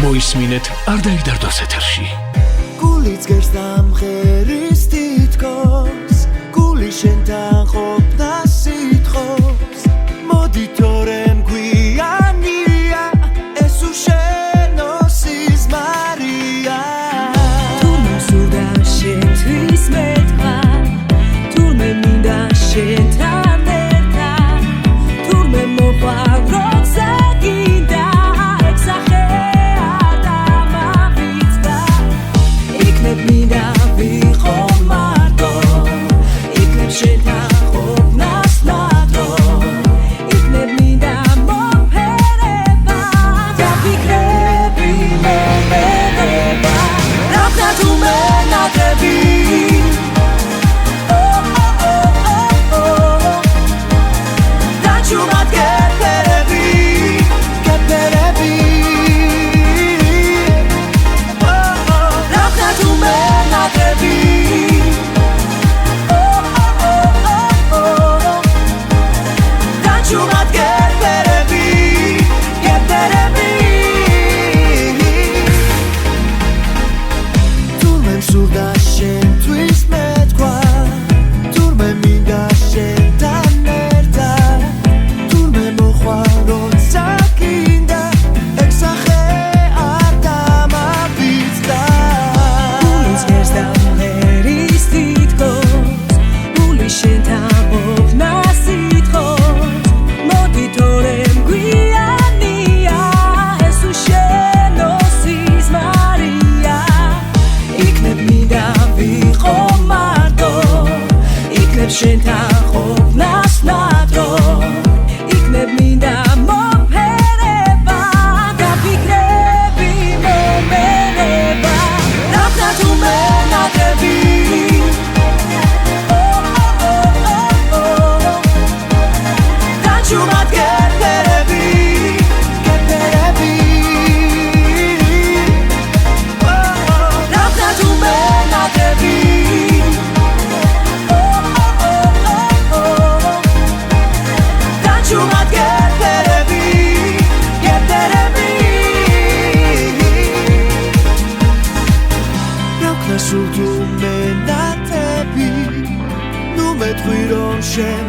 მოისმინეთ, არ დაიდარდოს ეთერში. გულიც გერს დამღერის თითქოს, გული შენთან ყოფნა სიტყობს, მოდი თორემ გვიანია, ეს უშენო სიზმარია. თურმე მსურდა შენთვის მეთქვა, თურმე მინდა შენთან ერთად, თურმე მოყვარ როცა გინდა, ეგ სახე არ დამავიწყდა. იქნებ მინდა ვიყო მარტო, იქნებ შენთან ყოფნას ნადრო, იქნებ მინდა მოფერება, დაფიქრები მომერება, რახნა თუ მენატრები. შენთან ყოფნას ნადრო, იქნებ მინდა მოფერება, დაფიქრები მომერება, რახნა თუ მენატრები. დაჩუმად გეფერები, რახნა თუ მენატრები. სულ თუ მენათები, ნუ მეთქვი რომ შენ